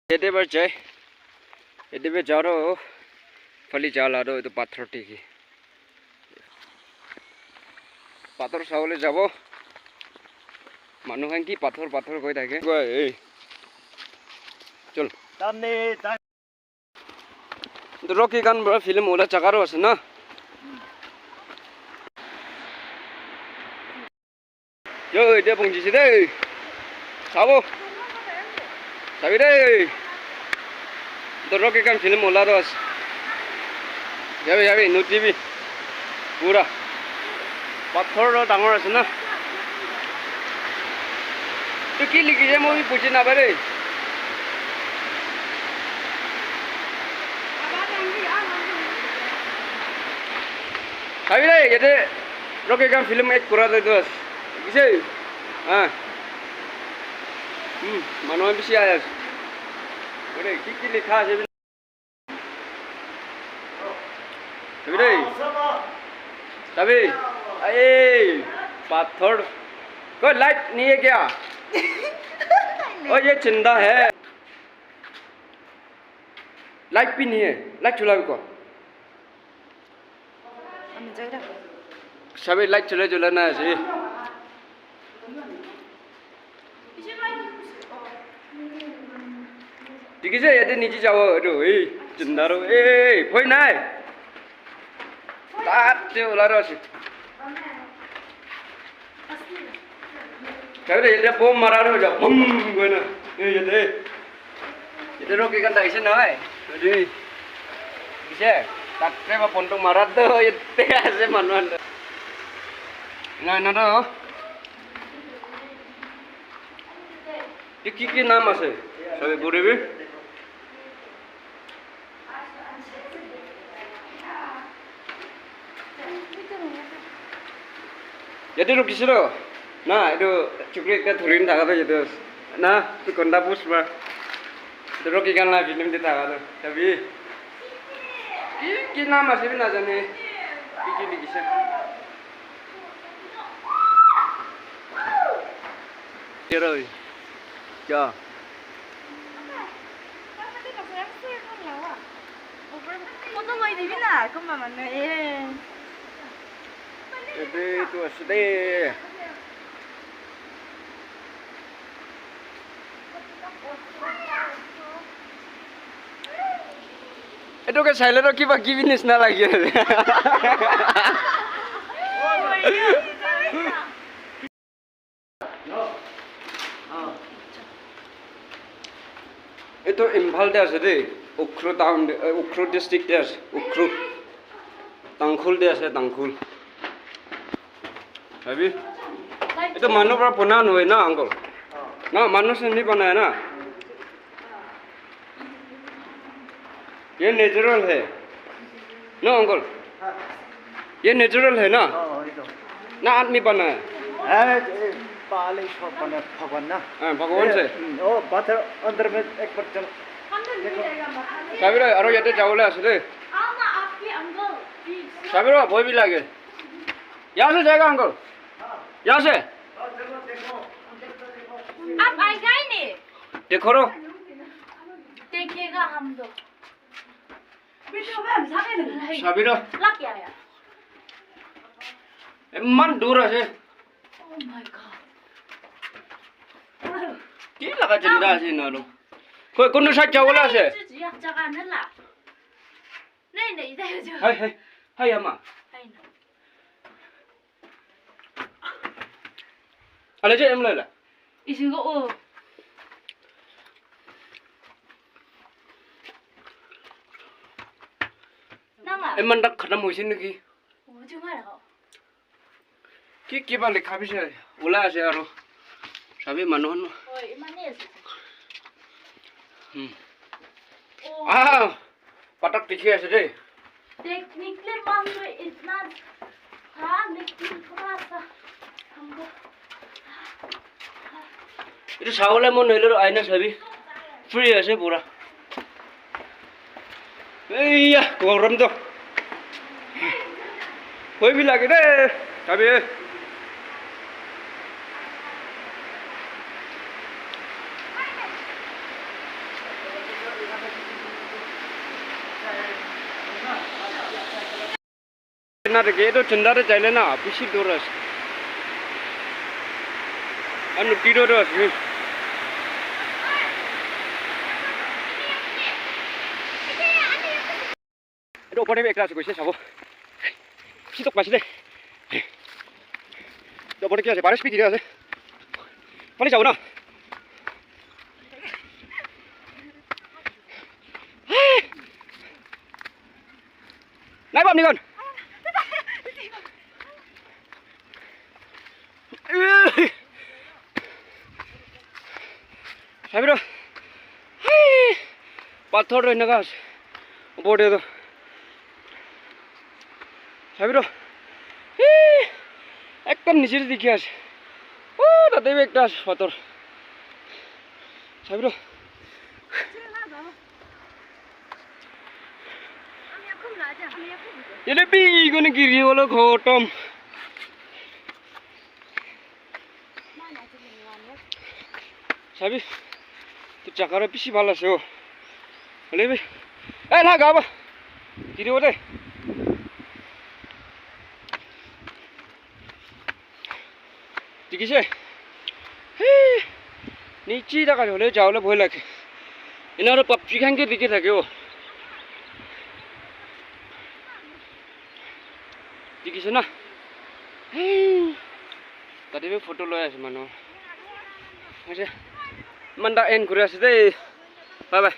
Yete bar jai. Yete be jaro. Fali jala do itu pathor tiki. Pathor saule jabo. Manu kan ki pathor koi thake. Ei. Chol. Tamne tam. Rocky kan bra film ola chakaro ase na. Yo dia pungji si deh. Sabo. Sabi deh. Rocky kan film ola do ase. Yabe no TV. Pura. Pathor ro dangor ase na. Tu ki likhi je moi puchi na bare. Sabi deh yete Rocky kan film ek kura do dos. Kise? Ah. Mano bisi aya. Ore ki likha ase Sabi deh. Sabi. Ay pathor. कोई light नहीं है क्या? और ये चिंदा है light भी नहीं है लाइट चला भी को सभी लाइट चले चलाना है जी ठीक है ये नीचे जाओ रो ए चिंदा रो ए कोई नहीं तार से उला रो Cái này để bom mà ra rồi giờ bom người nè như vậy thì Rocky kan tak isen oi jadi bisa tak saya pontung marat tuh itu ase manuan nah nado iki naam ase sabe buribi jadi Rocky siro nah itu cukri kita turin tak ada gitu nah itu konda bus bar itu Rocky kan lah film kita ada tapi ini nama sih bina jane ini kisah terus ya Foto mau di mana? Kau mana nih? itu sedih itu kan saya lagi bagi bisnis na lagi. Itu Imphal deh sih, Ukhrul town, Ukhrul district deh, Ukhrul, Tangkhul deh sih Tangkhul. Tapi itu mana pernah pernah nuai na uncle? Na mana sendiri pernah na? ये natural है ना uncle ये natural है ना ना आदमी बना है पाले शॉप बना भगवान ना भगवान से ओ बात अंदर में एक बार चलो साबिर अरो ये तो चावल है असले साबिर वो भी लगे यहाँ से जाएगा अंकल यहाँ से आप आएगा ही नहीं देखो रो देखिएगा हम लोग साबिर लग गया यार मन दूर है Oh my god क्या लगा चंदा से ना रो कोई कौन सा चावल है जगह न ला नहीं नहीं इधर जो हाय अम्मा अरे जे एम ले ला 이거 em mình đã khẩn mùi xin được kì 정말요 ki balik habis ya ula se aro sabi manon patak tikhi ase de technically मांगो इतना हाँ लेकिन थोड़ा सा हमको itu saule mon helo aina sabi free ase pura iya gorom to koi bhi lage de sabi না থাকে এইটো ঠাণ্ডাতে চাইলে না বেছি দৌৰ আছে আৰু নদীৰো আছে এইটো ওপৰতে একটা আছে গৈছে চাব শীতক পাইছে দে ওপৰতে কি আছে বাৰিশ ফিট আছে পানী যাব না নাই পাম নিকন সাবিৰ পাথৰ এনেকা আছে ওপৰতে তো সাবির একদম নিচে দেখি আছে ও তাতে একটা আছে পাথর সাবির এটা বিগুনে গিরি হলো খতম সাবি তো চাকার বেশি ভালো আছে ও হলে এ না গাবা গিরি বলে ঠিক আছে নিচে দেখা হলে যাওয়ালে ভয় লাগে এনারও পাবজি খানকে দিকে থাকে ও দেখিছে না তাতে ফটো লৈ আছে মানুহ ইমান এটা এণ্ড কৰি আছে দেই বাই বাই